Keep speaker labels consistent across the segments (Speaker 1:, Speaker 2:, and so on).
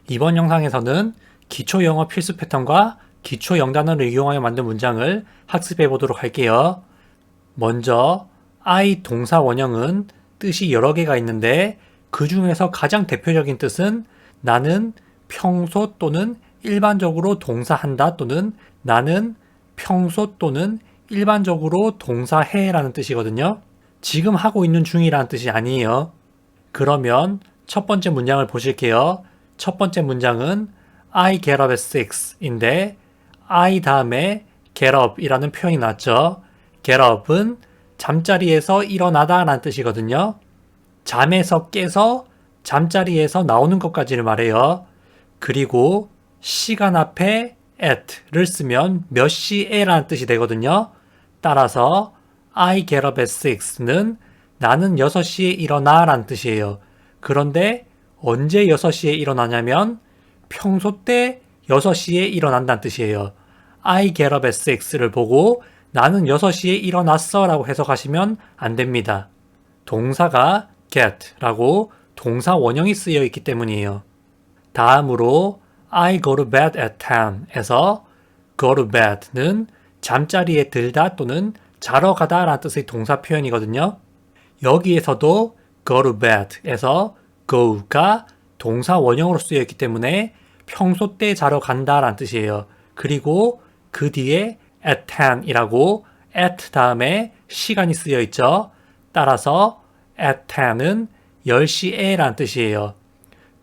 Speaker 1: 이번 영상에서는 기초 영어 필수 패턴과 기초 영단어를 이용하여 만든 문장을 학습해 보도록 할게요. 먼저 I 동사 원형은 뜻이 여러 개가 있는데 그 중에서 가장 대표적인 뜻은 나는 평소 또는 일반적으로 동사한다 또는 나는 평소 또는 일반적으로 동사해 라는 뜻이거든요. 지금 하고 있는 중이라는 뜻이 아니에요. 그러면 첫 번째 문장을 보실게요. 첫 번째 문장은 I get up at 6인데 I 다음에 get up 이라는 표현이 나왔죠. get up은 잠자리에서 일어나다 라는 뜻이거든요. 잠에서 깨서 잠자리에서 나오는 것까지를 말해요. 그리고 시간 앞에 at를 쓰면 몇 시에 라는 뜻이 되거든요. 따라서 I get up at 6는 나는 6시에 일어나 라는 뜻이에요. 그런데 언제 6시에 일어나냐면 평소 때 6시에 일어난다는 뜻이에요. I get up at 6를 보고 나는 6시에 일어났어 라고 해석하시면 안 됩니다. 동사가 get 라고 동사 원형이 쓰여 있기 때문이에요. 다음으로 I go to bed at 10에서 go to bed는 잠자리에 들다 또는 자러 가다 라는 뜻의 동사 표현이거든요. 여기에서도 go to bed에서 go가 동사 원형으로 쓰여 있기 때문에 평소 때 자러 간다 라는 뜻이에요. 그리고 그 뒤에 at 10이라고 at 다음에 시간이 쓰여 있죠. 따라서 at 10은 10시에 라는 뜻이에요.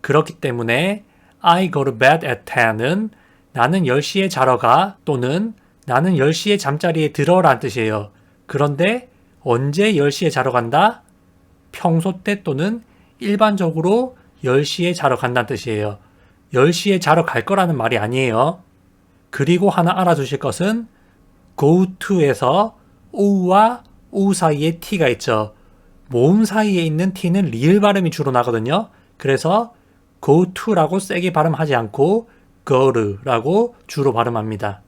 Speaker 1: 그렇기 때문에 I go to bed at 10은 나는 10시에 자러 가 또는 나는 10시에 잠자리에 들어 라는 뜻이에요. 그런데 언제 10시에 자러 간다? 평소 때 또는 일반적으로 10시에 자러 간다는 뜻이에요. 10시에 자러 갈 거라는 말이 아니에요. 그리고 하나 알아두실 것은 go to에서 o와 o 사이에 t가 있죠. 모음 사이에 있는 t는 리을 발음이 주로 나거든요. 그래서 go to라고 세게 발음하지 않고 go to라고 주로 발음합니다.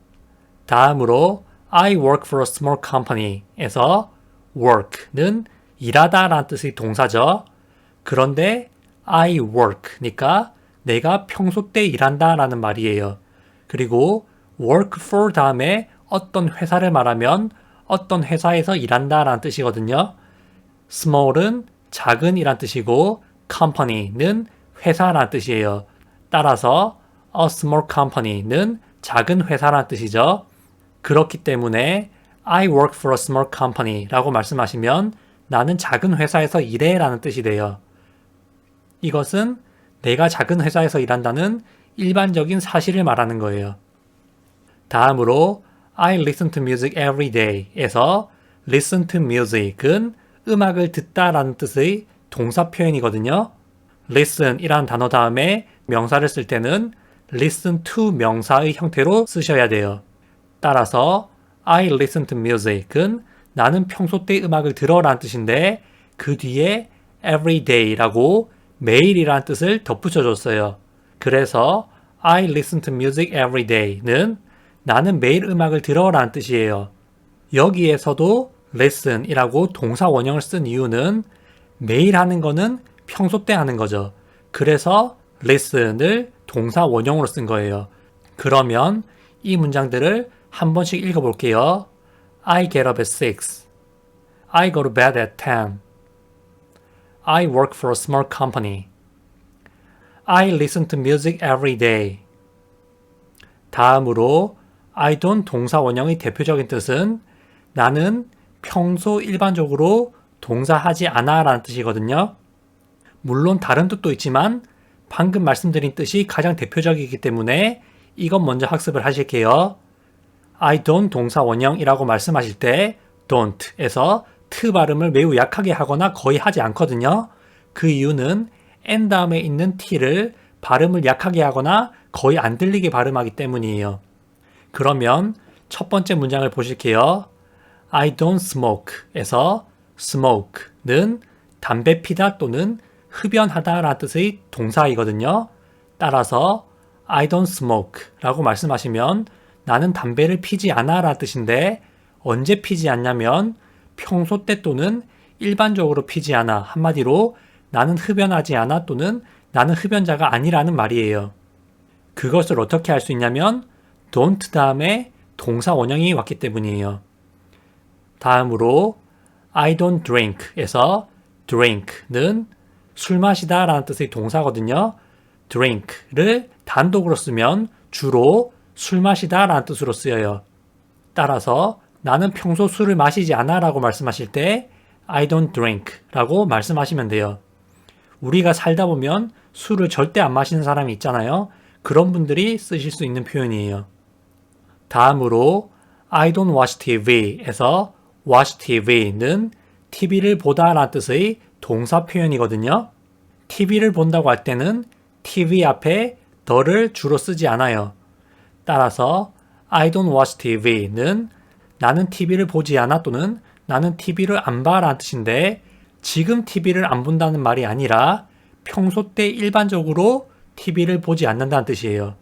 Speaker 1: 다음으로 I work for a small company에서 work는 일하다 라는 뜻의 동사죠. 그런데 I work니까 내가 평소 때 일한다 라는 말이에요. 그리고 work for 다음에 어떤 회사를 말하면 어떤 회사에서 일한다 라는 뜻이거든요. small은 작은 이란 뜻이고 company는 회사라는 뜻이에요. 따라서 a small company는 작은 회사라는 뜻이죠. 그렇기 때문에 I work for a small company 라고 말씀하시면 나는 작은 회사에서 일해 라는 뜻이 돼요. 이것은 내가 작은 회사에서 일한다는 일반적인 사실을 말하는 거예요. 다음으로 I listen to music every day에서 listen to music은 음악을 듣다 라는 뜻의 동사 표현이거든요. listen 이라는 단어 다음에 명사를 쓸 때는 listen to 명사의 형태로 쓰셔야 돼요. 따라서 I listen to music은 나는 평소 때 음악을 들어 라는 뜻인데 그 뒤에 every day라고 매일이라는 뜻을 덧붙여줬어요. 그래서 I listen to music every day는 나는 매일 음악을 들어 라는 뜻이에요. 여기에서도 listen 이라고 동사 원형을 쓴 이유는 매일 하는 거는 평소 때 하는 거죠. 그래서 listen을 동사 원형으로 쓴 거예요. 그러면 이 문장들을 한 번씩 읽어볼게요. I get up at 6. I go to bed at 10. I work for a small company. I listen to music every day. 다음으로 I don't 동사 원형의 대표적인 뜻은 나는 평소 일반적으로 동사하지 않아 라는 뜻이거든요. 물론 다른 뜻도 있지만 방금 말씀드린 뜻이 가장 대표적이기 때문에 이건 먼저 학습을 하실게요. I don't 동사 원형이라고 말씀하실 때 don't에서 t 발음을 매우 약하게 하거나 거의 하지 않거든요. 그 이유는 n 다음에 있는 t를 발음을 약하게 하거나 거의 안 들리게 발음하기 때문이에요. 그러면 첫 번째 문장을 보실게요. I don't smoke에서 smoke는 담배 피다 또는 흡연하다 라는 뜻의 동사이거든요. 따라서 I don't smoke 라고 말씀하시면 나는 담배를 피지 않아 라는 뜻인데 언제 피지 않냐면 평소 때 또는 일반적으로 피지 않아. 한마디로 나는 흡연하지 않아 또는 나는 흡연자가 아니라는 말이에요. 그것을 어떻게 할 수 있냐면 don't 다음에 동사 원형이 왔기 때문이에요. 다음으로 I don't drink에서 drink는 술 마시다 라는 뜻의 동사거든요. drink를 단독으로 쓰면 주로 술 마시다 라는 뜻으로 쓰여요. 따라서 나는 평소 술을 마시지 않아 라고 말씀하실 때 I don't drink 라고 말씀하시면 돼요. 우리가 살다 보면 술을 절대 안 마시는 사람이 있잖아요. 그런 분들이 쓰실 수 있는 표현이에요. 다음으로 I don't watch TV에서 watch TV는 TV를 보다 라는 뜻의 동사 표현이거든요. TV를 본다고 할 때는 TV 앞에 the를 주로 쓰지 않아요. 따라서 I don't watch TV는 나는 TV를 보지 않아 또는 나는 TV를 안 봐 라는 뜻인데 지금 TV를 안 본다는 말이 아니라 평소 때 일반적으로 TV를 보지 않는다는 뜻이에요.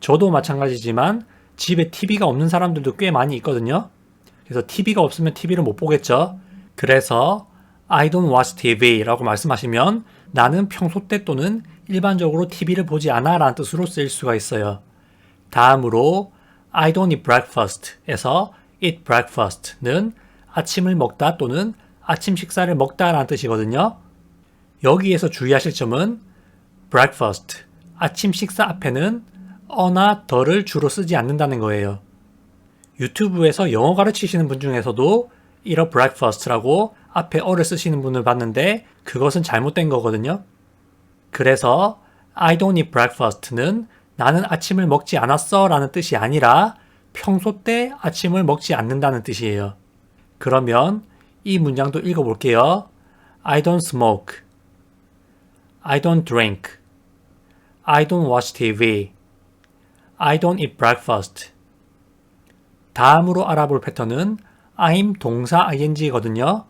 Speaker 1: 저도 마찬가지지만 집에 TV가 없는 사람들도 꽤 많이 있거든요. 그래서 TV가 없으면 TV를 못 보겠죠. 그래서 I don't watch TV라고 말씀하시면 나는 평소 때 또는 일반적으로 TV를 보지 않아 라는 뜻으로 쓰일 수가 있어요. 다음으로 I don't eat breakfast에서 eat breakfast는 아침을 먹다 또는 아침 식사를 먹다 라는 뜻이거든요. 여기에서 주의하실 점은 breakfast, 아침 식사 앞에는 어나 더를 주로 쓰지 않는다는 거예요. 유튜브에서 영어 가르치시는 분 중에서도 eat a breakfast라고 앞에 어를 쓰시는 분을 봤는데 그것은 잘못된 거거든요. 그래서 I don't eat breakfast는 나는 아침을 먹지 않았어 라는 뜻이 아니라 평소 때 아침을 먹지 않는다는 뜻이에요. 그러면 이 문장도 읽어볼게요. I don't smoke. I don't drink. I don't watch TV. I don't eat breakfast. 다음으로 알아볼 패턴은 I'm 동사 ing거든요.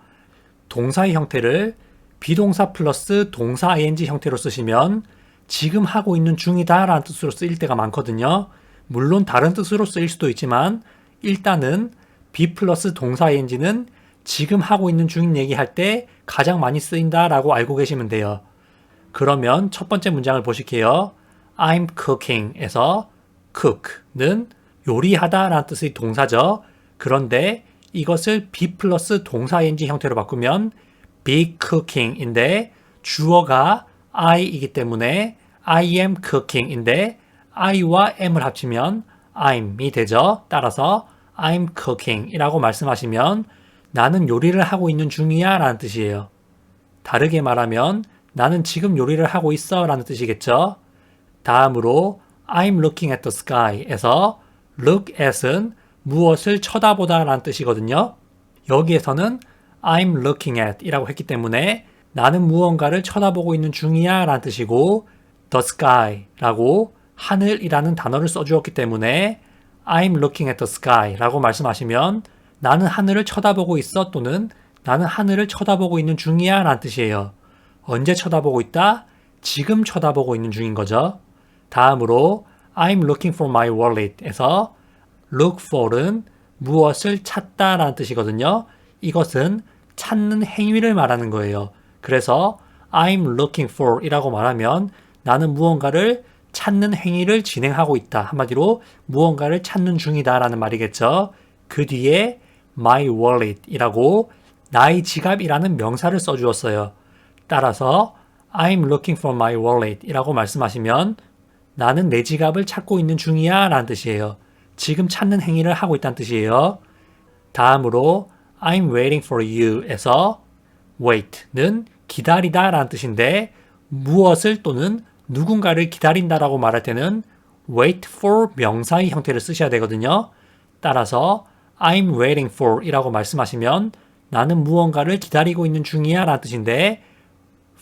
Speaker 1: 동사의 형태를 비동사 플러스 동사 ing 형태로 쓰시면 지금 하고 있는 중이다 라는 뜻으로 쓰일 때가 많거든요. 물론 다른 뜻으로 쓰일 수도 있지만 일단은 be 플러스 동사 ing는 지금 하고 있는 중인 얘기할 때 가장 많이 쓰인다 라고 알고 계시면 돼요. 그러면 첫 번째 문장을 보실게요. I'm cooking에서 cook는 요리하다 라는 뜻의 동사죠. 그런데 이것을 be 플러스 동사 ing 형태로 바꾸면 be cooking인데 주어가 I이기 때문에 I am cooking인데 I와 am을 합치면 I'm이 되죠. 따라서 I'm cooking이라고 말씀하시면 나는 요리를 하고 있는 중이야 라는 뜻이에요. 다르게 말하면 나는 지금 요리를 하고 있어 라는 뜻이겠죠. 다음으로 I'm looking at the sky에서 look at은 무엇을 쳐다보다 라는 뜻이거든요. 여기에서는 I'm looking at 이라고 했기 때문에 나는 무언가를 쳐다보고 있는 중이야 라는 뜻이고 the sky 라고 하늘이라는 단어를 써주었기 때문에 I'm looking at the sky 라고 말씀하시면 나는 하늘을 쳐다보고 있어 또는 나는 하늘을 쳐다보고 있는 중이야 라는 뜻이에요. 언제 쳐다보고 있다? 지금 쳐다보고 있는 중인 거죠. 다음으로 I'm looking for my wallet에서 look for은 무엇을 찾다 라는 뜻이거든요. 이것은 찾는 행위를 말하는 거예요. 그래서 I'm looking for 이라고 말하면 나는 무언가를 찾는 행위를 진행하고 있다. 한마디로 무언가를 찾는 중이다 라는 말이겠죠. 그 뒤에 my wallet 이라고 나의 지갑이라는 명사를 써주었어요. 따라서 I'm looking for my wallet 이라고 말씀하시면 나는 내 지갑을 찾고 있는 중이야 라는 뜻이에요. 지금 찾는 행위를 하고 있다는 뜻이에요. 다음으로 I'm waiting for you 에서 wait는 기다리다 라는 뜻인데 무엇을 또는 누군가를 기다린다라고 말할 때는 wait for 명사의 형태를 쓰셔야 되거든요. 따라서 I'm waiting for 이라고 말씀하시면 나는 무언가를 기다리고 있는 중이야 라는 뜻인데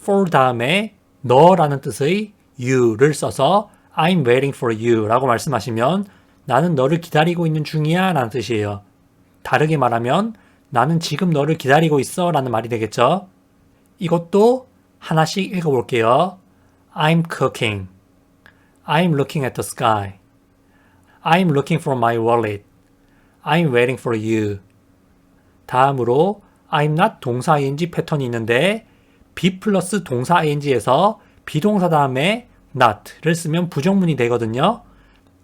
Speaker 1: for 다음에 너라는 뜻의 you를 써서 I'm waiting for you 라고 말씀하시면 나는 너를 기다리고 있는 중이야 라는 뜻이에요. 다르게 말하면 나는 지금 너를 기다리고 있어 라는 말이 되겠죠. 이것도 하나씩 읽어볼게요. I'm cooking. I'm looking at the sky. I'm looking for my wallet. I'm waiting for you. 다음으로 I'm not 동사 ing 패턴이 있는데 be 플러스 동사 ing에서 비동사 다음에 not를 쓰면 부정문이 되거든요.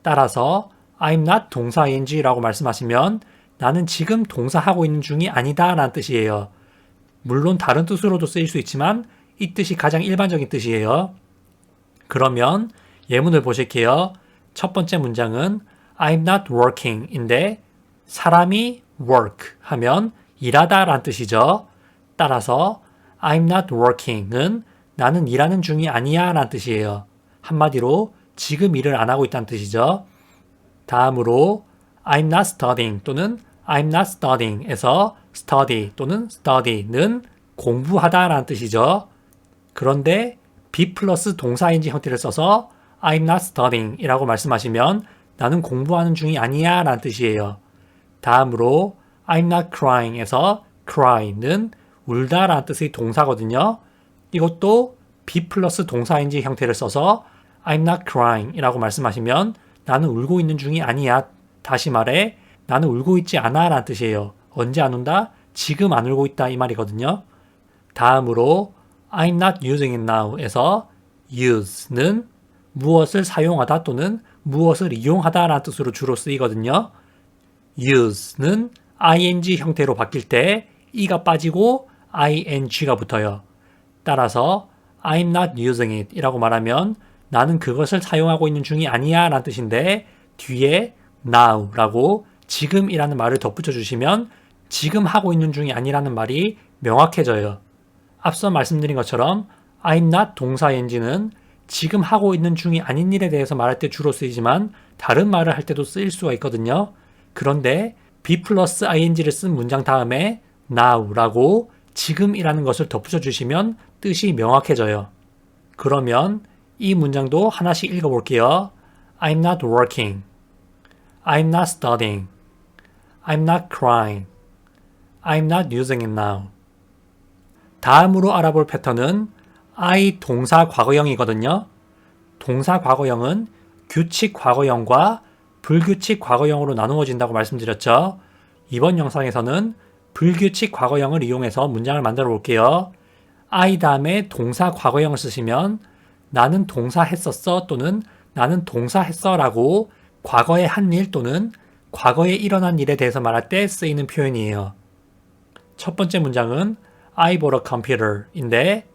Speaker 1: 따라서 I'm not 동사 ing라고 말씀하시면 나는 지금 동사하고 있는 중이 아니다 라는 뜻이에요. 물론 다른 뜻으로도 쓰일 수 있지만 이 뜻이 가장 일반적인 뜻이에요. 그러면 예문을 보실게요. 첫 번째 문장은 I'm not working 인데 사람이 work 하면 일하다 라는 뜻이죠. 따라서 I'm not working은 나는 일하는 중이 아니야 라는 뜻이에요. 한마디로 지금 일을 안 하고 있다는 뜻이죠. 다음으로 I'm not studying 또는 I'm not studying 에서 study 또는 study는 공부하다 라는 뜻이죠. 그런데 be 플러스 동사인지 형태를 써서 I'm not studying 이라고 말씀하시면 나는 공부하는 중이 아니야 라는 뜻이에요. 다음으로 I'm not crying 에서 cry는 울다 라는 뜻의 동사거든요. 이것도 be 플러스 동사인지 형태를 써서 I'm not crying 이라고 말씀하시면 나는 울고 있는 중이 아니야. 다시 말해 나는 울고 있지 않아 라는 뜻이에요. 언제 안 운다? 지금 안 울고 있다 이 말이거든요. 다음으로 I'm not using it now 에서 use는 무엇을 사용하다 또는 무엇을 이용하다 라는 뜻으로 주로 쓰이거든요. use는 ing 형태로 바뀔 때 e가 빠지고 ing가 붙어요. 따라서 I'm not using it 이라고 말하면 나는 그것을 사용하고 있는 중이 아니야 라는 뜻인데 뒤에 now 라고 지금이라는 말을 덧붙여 주시면 지금 하고 있는 중이 아니라는 말이 명확해져요. 앞서 말씀드린 것처럼 I'm not 동사 ing는 지금 하고 있는 중이 아닌 일에 대해서 말할 때 주로 쓰이지만 다른 말을 할 때도 쓰일 수가 있거든요. 그런데 be 플러스 ing를 쓴 문장 다음에 now라고 지금이라는 것을 덧붙여 주시면 뜻이 명확해져요. 그러면 이 문장도 하나씩 읽어볼게요. I'm not working. I'm not studying. I'm not crying. I'm not using it now. 다음으로 알아볼 패턴은 I 동사 과거형이거든요. 동사 과거형은 규칙 과거형과 불규칙 과거형으로 나누어진다고 말씀드렸죠. 이번 영상에서는 불규칙 과거형을 이용해서 문장을 만들어 볼게요. I 다음에 동사 과거형을 쓰시면 나는 동사 했었어 또는 나는 동사 했어 라고 과거의 한 일 또는 과거에 일어난 일에 대해서 말할 때 쓰이는 표현이에요. 첫 번째 문장은 I bought a computer인데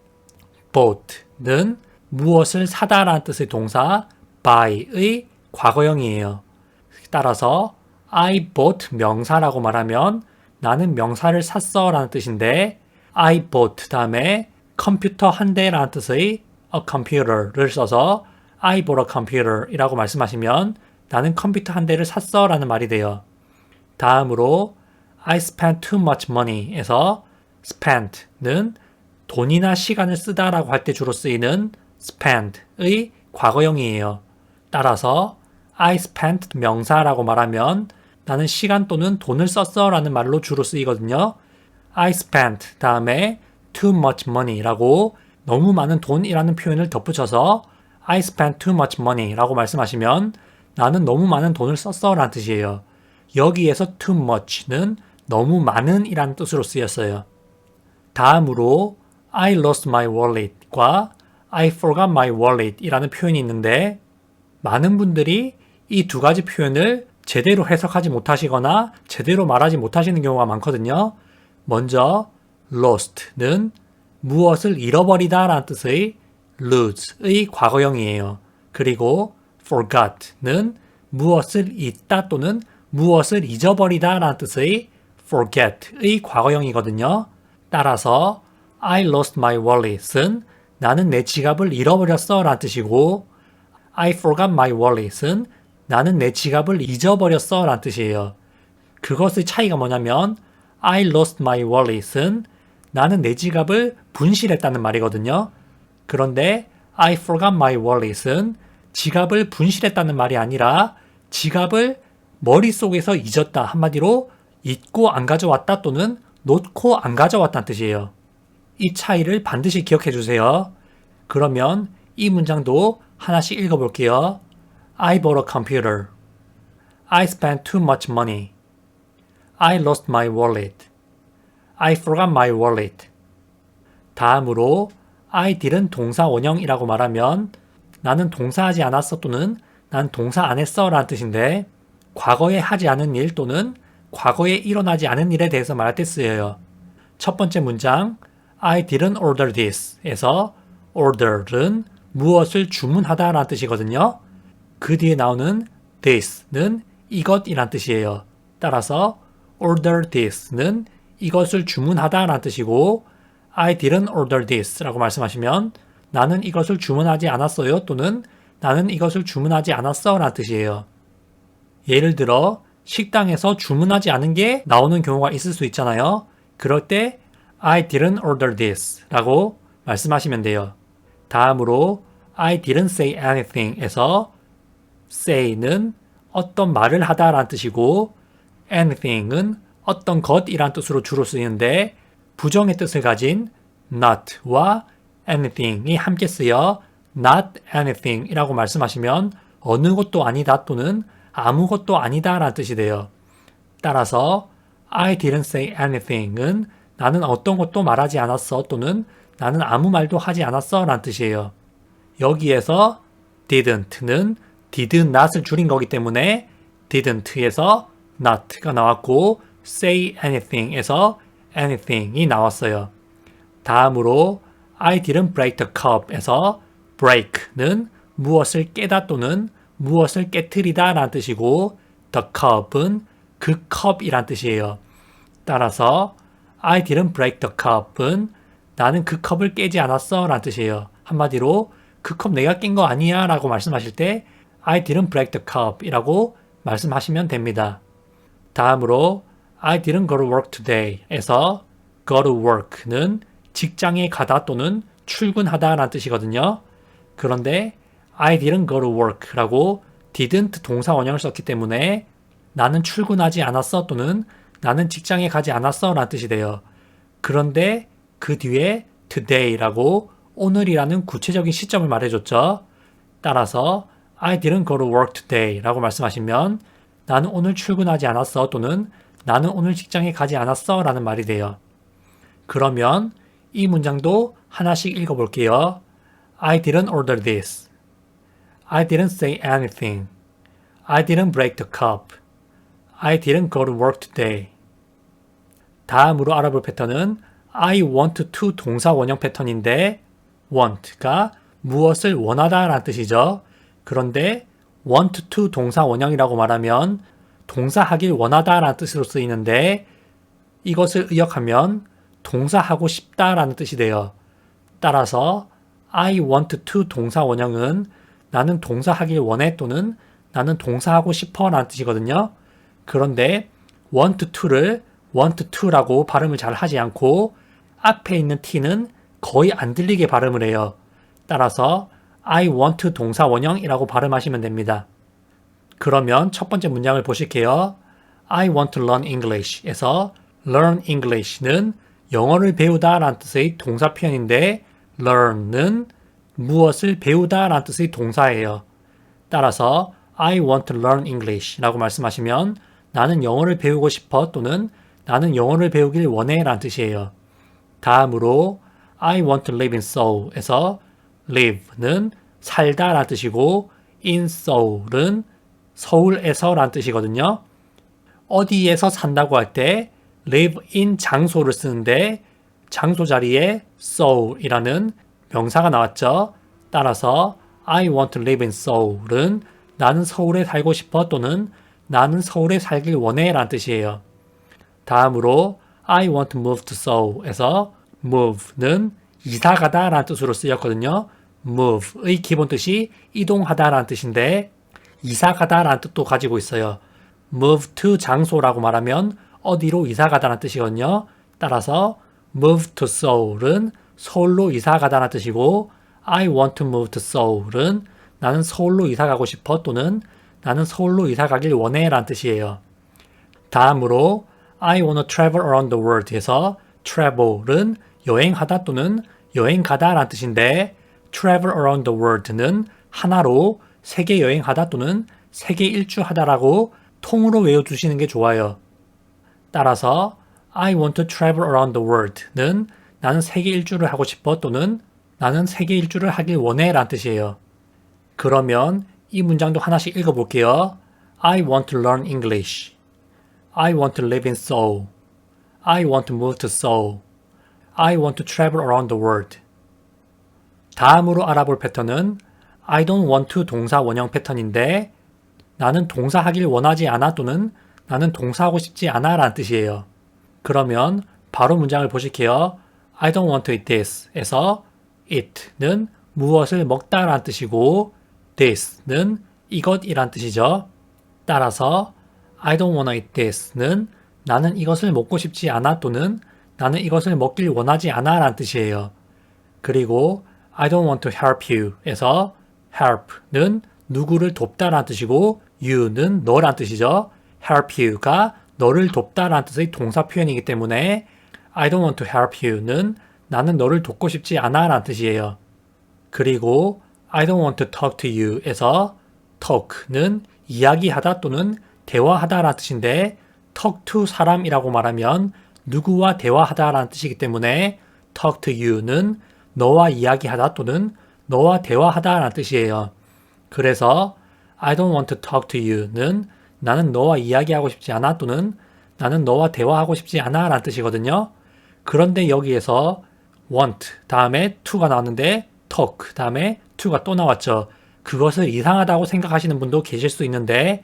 Speaker 1: bought는 무엇을 사다 라는 뜻의 동사 buy의 과거형이에요. 따라서 I bought 명사라고 말하면 나는 명사를 샀어 라는 뜻인데 I bought 다음에 컴퓨터 한 대라는 뜻의 a computer를 써서 I bought a computer 이라고 말씀하시면 나는 컴퓨터 한 대를 샀어 라는 말이 돼요. 다음으로 I spent too much money 에서 spent는 돈이나 시간을 쓰다 라고 할 때 주로 쓰이는 spent의 과거형이에요. 따라서 I spent 명사라고 말하면 나는 시간 또는 돈을 썼어 라는 말로 주로 쓰이거든요. I spent 다음에 too much money 라고 너무 많은 돈이라는 표현을 덧붙여서 I spent too much money 라고 말씀하시면 나는 너무 많은 돈을 썼어 라는 뜻이에요. 여기에서 too much는 너무 많은 이라는 뜻으로 쓰였어요. 다음으로 I lost my wallet과 I forgot my wallet 이라는 표현이 있는데 많은 분들이 이 두 가지 표현을 제대로 해석하지 못하시거나 제대로 말하지 못하시는 경우가 많거든요. 먼저 lost는 무엇을 잃어버리다 라는 뜻의 lose의 과거형이에요. 그리고 forgot는 무엇을 잊다 또는 무엇을 잊어버리다 라는 뜻의 forget의 과거형이거든요. 따라서 I lost my wallet은 나는 내 지갑을 잃어버렸어 라는 뜻이고 I forgot my wallet은 나는 내 지갑을 잊어버렸어 라는 뜻이에요. 그것의 차이가 뭐냐면 I lost my wallet은 나는 내 지갑을 분실했다는 말이거든요. 그런데 I forgot my wallet은 지갑을 분실했다는 말이 아니라 지갑을 머릿속에서 잊었다. 한마디로 잊고 안 가져왔다 또는 놓고 안 가져왔다는 뜻이에요. 이 차이를 반드시 기억해 주세요. 그러면 이 문장도 하나씩 읽어볼게요. I bought a computer. I spent too much money. I lost my wallet. I forgot my wallet. 다음으로 I didn't 동사 원형이라고 말하면 나는 동사하지 않았어 또는 난 동사 안 했어 라는 뜻인데 과거에 하지 않은 일 또는 과거에 일어나지 않은 일에 대해서 말할 때 쓰여요. 첫 번째 문장 I didn't order this 에서 order은 무엇을 주문하다 라는 뜻이거든요. 그 뒤에 나오는 this는 이것이란 뜻이에요. 따라서 order this는 이것을 주문하다 라는 뜻이고 I didn't order this 라고 말씀하시면 나는 이것을 주문하지 않았어요 또는 나는 이것을 주문하지 않았어 라는 뜻이에요. 예를 들어 식당에서 주문하지 않은 게 나오는 경우가 있을 수 있잖아요. 그럴 때 I didn't order this 라고 말씀하시면 돼요. 다음으로 I didn't say anything 에서 say는 어떤 말을 하다 라는 뜻이고 anything은 어떤 것이란 뜻으로 주로 쓰이는데 부정의 뜻을 가진 not와 anything이 함께 쓰여 not anything 이라고 말씀하시면 어느 것도 아니다 또는 아무것도 아니다 라는 뜻이 돼요. 따라서 I didn't say anything은 나는 어떤 것도 말하지 않았어 또는 나는 아무 말도 하지 않았어 라는 뜻이에요. 여기에서 didn't는 did not을 줄인 거기 때문에 didn't에서 not가 나왔고 say anything에서 anything이 나왔어요. 다음으로 I didn't break the cup에서 break는 무엇을 깨다 또는 무엇을 깨트리다 라는 뜻이고 the cup은 그 컵이란 뜻이에요. 따라서 I didn't break the cup은 나는 그 컵을 깨지 않았어 라는 뜻이에요. 한마디로 그 컵 내가 깬 거 아니야 라고 말씀하실 때 I didn't break the cup 이라고 말씀하시면 됩니다. 다음으로 I didn't go to work today 에서 go to work는 직장에 가다 또는 출근하다 라는 뜻이거든요. 그런데 I didn't go to work 라고 didn't 동사 원형을 썼기 때문에 나는 출근하지 않았어 또는 나는 직장에 가지 않았어 라는 뜻이 돼요. 그런데 그 뒤에 today라고 오늘이라는 구체적인 시점을 말해줬죠. 따라서 I didn't go to work today 라고 말씀하시면 나는 오늘 출근하지 않았어 또는 나는 오늘 직장에 가지 않았어 라는 말이 돼요. 그러면 이 문장도 하나씩 읽어볼게요. I didn't order this. I didn't say anything. I didn't break the cup. I didn't go to work today. 다음으로 알아볼 패턴은 I want to 동사 원형 패턴인데 want가 무엇을 원하다 라는 뜻이죠. 그런데 want to 동사 원형이라고 말하면 동사하길 원하다 라는 뜻으로 쓰이는데 이것을 의역하면 동사하고 싶다 라는 뜻이 돼요. 따라서 I want to 동사 원형은 나는 동사하길 원해 또는 나는 동사하고 싶어 라는 뜻이거든요. 그런데 want to를 want to라고 발음을 잘 하지 않고 앞에 있는 t는 거의 안 들리게 발음을 해요. 따라서 I want to 동사 원형이라고 발음하시면 됩니다. 그러면 첫 번째 문장을 보실게요. I want to learn English 에서 learn English는 영어를 배우다 라는 뜻의 동사 표현인데 learn는 무엇을 배우다 라는 뜻의 동사예요. 따라서 I want to learn English 라고 말씀하시면 나는 영어를 배우고 싶어 또는 나는 영어를 배우길 원해 라는 뜻이에요. 다음으로 I want to live in Seoul 에서 live는 살다 라는 뜻이고 in Seoul은 서울에서 라는 뜻이거든요. 어디에서 산다고 할 때 live in 장소를 쓰는데 장소 자리에 Seoul이라는 명사가 나왔죠. 따라서 I want to live in Seoul은 나는 서울에 살고 싶어 또는 나는 서울에 살길 원해 라는 뜻이에요. 다음으로 I want to move to Seoul에서 move는 이사가다 라는 뜻으로 쓰였거든요. move의 기본 뜻이 이동하다 라는 뜻인데 이사가다 라는 뜻도 가지고 있어요. move to 장소라고 말하면 어디로 이사가다 라는 뜻이거든요. 따라서 move to Seoul은 서울로 이사가다 라는 뜻이고 I want to move to Seoul은 나는 서울로 이사가고 싶어 또는 나는 서울로 이사가길 원해 라는 뜻이에요. 다음으로 I want to travel around the world에서 travel은 여행하다 또는 여행가다 라는 뜻인데 travel around the world는 하나로 세계 여행하다 또는 세계 일주하다라고 통으로 외워두시는 게 좋아요. 따라서 I want to travel around the world는 나는 세계 일주를 하고 싶어 또는 나는 세계 일주를 하길 원해 라는 뜻이에요. 그러면 이 문장도 하나씩 읽어볼게요. I want to learn English. I want to live in Seoul. I want to move to Seoul. I want to travel around the world. 다음으로 알아볼 패턴은 I don't want to 동사 원형 패턴인데 나는 동사하길 원하지 않아 또는 나는 동사하고 싶지 않아 라는 뜻이에요. 그러면 바로 문장을 보실게요. I don't want to eat this 에서 eat는 무엇을 먹다 라는 뜻이고 this는 이것이란 뜻이죠. 따라서 I don't wanna eat this는 나는 이것을 먹고 싶지 않아 또는 나는 이것을 먹길 원하지 않아 라는 뜻이에요. 그리고 I don't want to help you 에서 help는 누구를 돕다 라는 뜻이고 you는 너란 뜻이죠. help you가 너를 돕다 라는 뜻의 동사 표현이기 때문에 I don't want to help you는 나는 너를 돕고 싶지 않아 라는 뜻이에요. 그리고 I don't want to talk to you 에서 talk는 이야기하다 또는 대화하다 라는 뜻인데 talk to 사람이라고 말하면 누구와 대화하다 라는 뜻이기 때문에 talk to you는 너와 이야기하다 또는 너와 대화하다 라는 뜻이에요. 그래서 I don't want to talk to you는 나는 너와 이야기하고 싶지 않아 또는 나는 너와 대화하고 싶지 않아 라는 뜻이거든요. 그런데 여기에서 want 다음에 to가 나왔는데 talk 다음에 to가 또 나왔죠. 그것을 이상하다고 생각하시는 분도 계실 수 있는데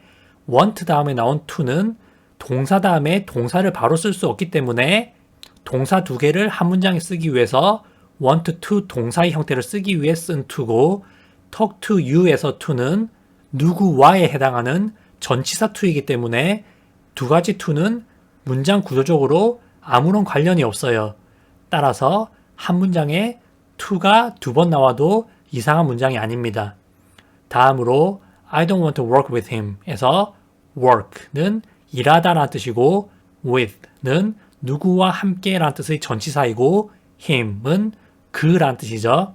Speaker 1: want 다음에 나온 to는 동사 다음에 동사를 바로 쓸 수 없기 때문에 동사 두 개를 한 문장에 쓰기 위해서 want to 동사의 형태를 쓰기 위해 쓴 to고 talk to you에서 to는 누구와에 해당하는 전치사 to이기 때문에 두 가지 to는 문장 구조적으로 아무런 관련이 없어요. 따라서 한 문장에 to가 두 번 나와도 이상한 문장이 아닙니다. 다음으로 I don't want to work with him 에서 work는 일하다 라는 뜻이고 with는 누구와 함께 라는 뜻의 전치사이고 him은 그라는 뜻이죠.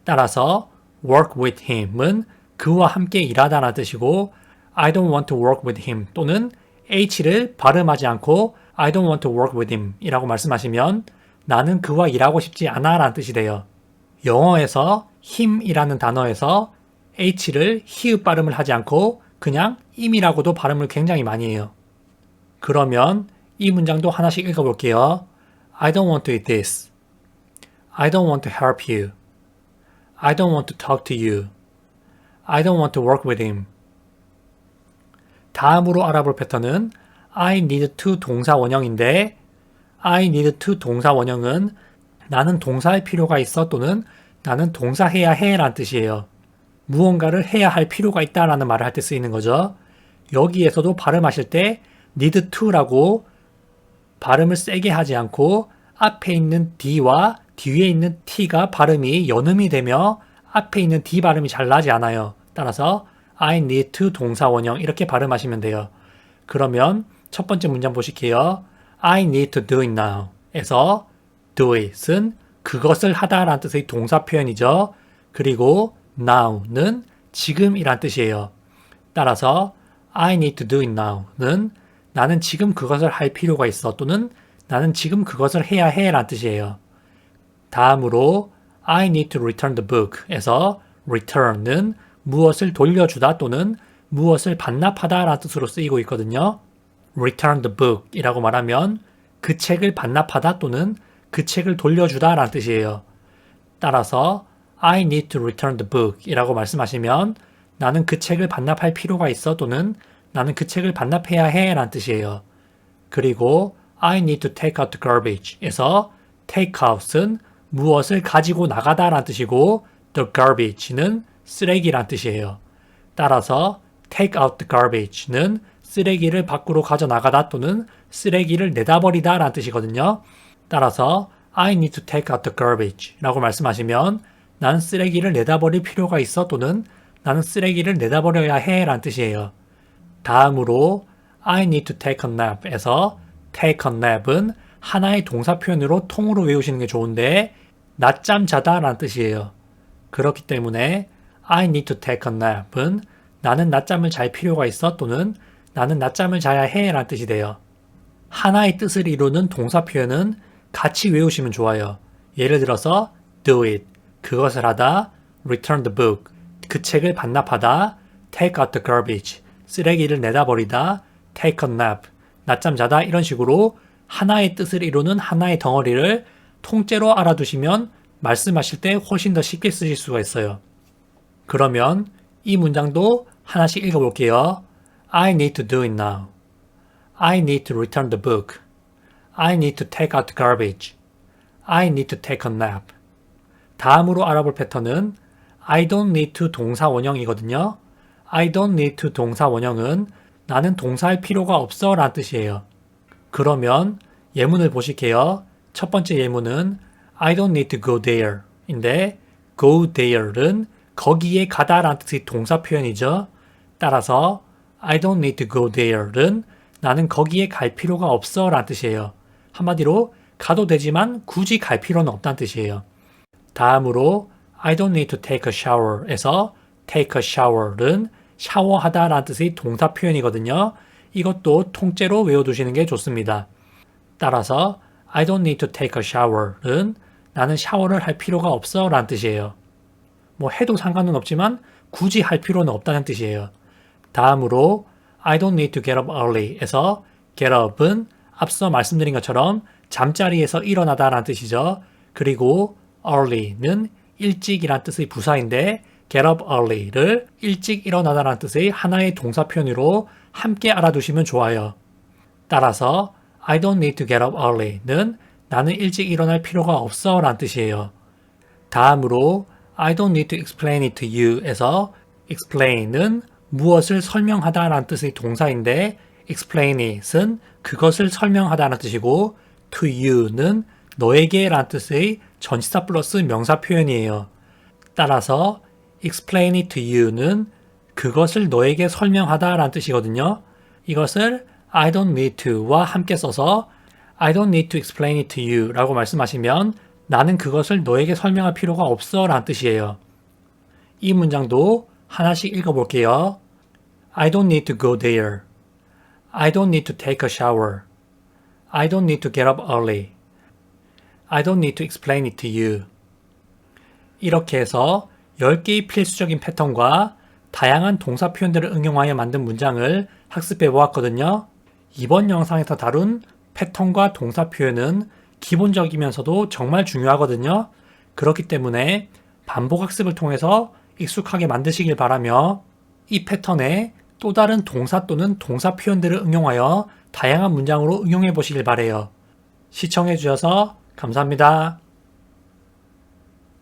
Speaker 1: 따라서 work with him은 그와 함께 일하다 라는 뜻이고 I don't want to work with him 또는 h를 발음하지 않고 I don't want to work with him 이라고 말씀하시면 나는 그와 일하고 싶지 않아 라는 뜻이 돼요. 영어에서 him이라는 단어에서 h를 히읗 발음을 하지 않고 그냥 im이라고도 발음을 굉장히 많이 해요. 그러면 이 문장도 하나씩 읽어볼게요. I don't want to eat this. I don't want to help you. I don't want to talk to you. I don't want to work with him. 다음으로 알아볼 패턴은 I need to 동사 원형인데 I need to 동사 원형은 나는 동사할 필요가 있어 또는 나는 동사해야 해 라는 뜻이에요. 무언가를 해야 할 필요가 있다라는 말을 할 때 쓰이는 거죠. 여기에서도 발음하실 때 need to라고 발음을 세게 하지 않고 앞에 있는 D와 뒤에 있는 T가 발음이 연음이 되며 앞에 있는 D 발음이 잘 나지 않아요. 따라서 I need to 동사 원형 이렇게 발음하시면 돼요. 그러면 첫 번째 문장 보실게요. I need to do it now 에서 do it은 그것을 하다라는 뜻의 동사 표현이죠. 그리고 now는 지금이란 뜻이에요. 따라서 I need to do it now는 나는 지금 그것을 할 필요가 있어 또는 나는 지금 그것을 해야 해 라는 뜻이에요. 다음으로 I need to return the book 에서 return은 무엇을 돌려주다 또는 무엇을 반납하다 라는 뜻으로 쓰이고 있거든요. return the book 이라고 말하면 그 책을 반납하다 또는 그 책을 돌려주다 라는 뜻이에요. 따라서 I need to return the book 이라고 말씀하시면 나는 그 책을 반납할 필요가 있어 또는 나는 그 책을 반납해야 해 라는 뜻이에요. 그리고 I need to take out the garbage 에서 take out은 무엇을 가지고 나가다 라는 뜻이고 the garbage는 쓰레기란 뜻이에요. 따라서 take out the garbage는 쓰레기를 밖으로 가져나가다 또는 쓰레기를 내다버리다 라는 뜻이거든요. 따라서 I need to take out the garbage 라고 말씀하시면 나는 쓰레기를 내다버릴 필요가 있어 또는 나는 쓰레기를 내다버려야 해 라는 뜻이에요. 다음으로 I need to take a nap 에서 take a nap은 하나의 동사 표현으로 통으로 외우시는 게 좋은데 낮잠 자다 라는 뜻이에요. 그렇기 때문에 I need to take a nap은 나는 낮잠을 잘 필요가 있어 또는 나는 낮잠을 자야 해 라는 뜻이 돼요. 하나의 뜻을 이루는 동사 표현은 같이 외우시면 좋아요. 예를 들어서 do it, 그것을 하다, return the book, 그 책을 반납하다, take out the garbage, 쓰레기를 내다 버리다, take a nap, 낮잠 자다 이런 식으로 하나의 뜻을 이루는 하나의 덩어리를 통째로 알아두시면 말씀하실 때 훨씬 더 쉽게 쓰실 수가 있어요. 그러면 이 문장도 하나씩 읽어볼게요. I need to do it now. I need to return the book. I need to take out the garbage. I need to take a nap. 다음으로 알아볼 패턴은 I don't need to 동사 원형이거든요. I don't need to 동사 원형은 나는 동사할 필요가 없어 라는 뜻이에요. 그러면 예문을 보실게요. 첫 번째 예문은 I don't need to go there 인데 go there는 거기에 가다 라는 뜻의 동사 표현이죠. 따라서 I don't need to go there는 나는 거기에 갈 필요가 없어 라는 뜻이에요. 한마디로 가도 되지만 굳이 갈 필요는 없다는 뜻이에요. 다음으로 I don't need to take a shower에서 take a shower는 샤워하다 라는 뜻의 동사 표현이거든요. 이것도 통째로 외워두시는 게 좋습니다. 따라서 I don't need to take a shower는 나는 샤워를 할 필요가 없어 라는 뜻이에요. 뭐 해도 상관은 없지만 굳이 할 필요는 없다는 뜻이에요. 다음으로 I don't need to get up early에서 get up은 앞서 말씀드린 것처럼 잠자리에서 일어나다 라는 뜻이죠. 그리고 early는 일찍이란 뜻의 부사인데 get up early를 일찍 일어나다 라는 뜻의 하나의 동사 표현으로 함께 알아두시면 좋아요. 따라서 I don't need to get up early는 나는 일찍 일어날 필요가 없어 라는 뜻이에요. 다음으로 I don't need to explain it to you에서 explain은 무엇을 설명하다 라는 뜻의 동사인데 explain it은 그것을 설명하다 라는 뜻이고 to you는 너에게 라는 뜻의 전치사 플러스 명사 표현이에요. 따라서 explain it to you는 그것을 너에게 설명하다 라는 뜻이거든요. 이것을 I don't need to와 함께 써서 I don't need to explain it to you 라고 말씀하시면 나는 그것을 너에게 설명할 필요가 없어 라는 뜻이에요. 이 문장도 하나씩 읽어볼게요. I don't need to go there. I don't need to take a shower. I don't need to get up early. I don't need to explain it to you. 이렇게 해서 10개의 필수적인 패턴과 다양한 동사 표현들을 응용하여 만든 문장을 학습해 보았거든요. 이번 영상에서 다룬 패턴과 동사 표현은 기본적이면서도 정말 중요하거든요. 그렇기 때문에 반복 학습을 통해서 익숙하게 만드시길 바라며 이 패턴에 또 다른 동사 또는 동사 표현들을 응용하여 다양한 문장으로 응용해 보시길 바래요. 시청해 주셔서 감사합니다.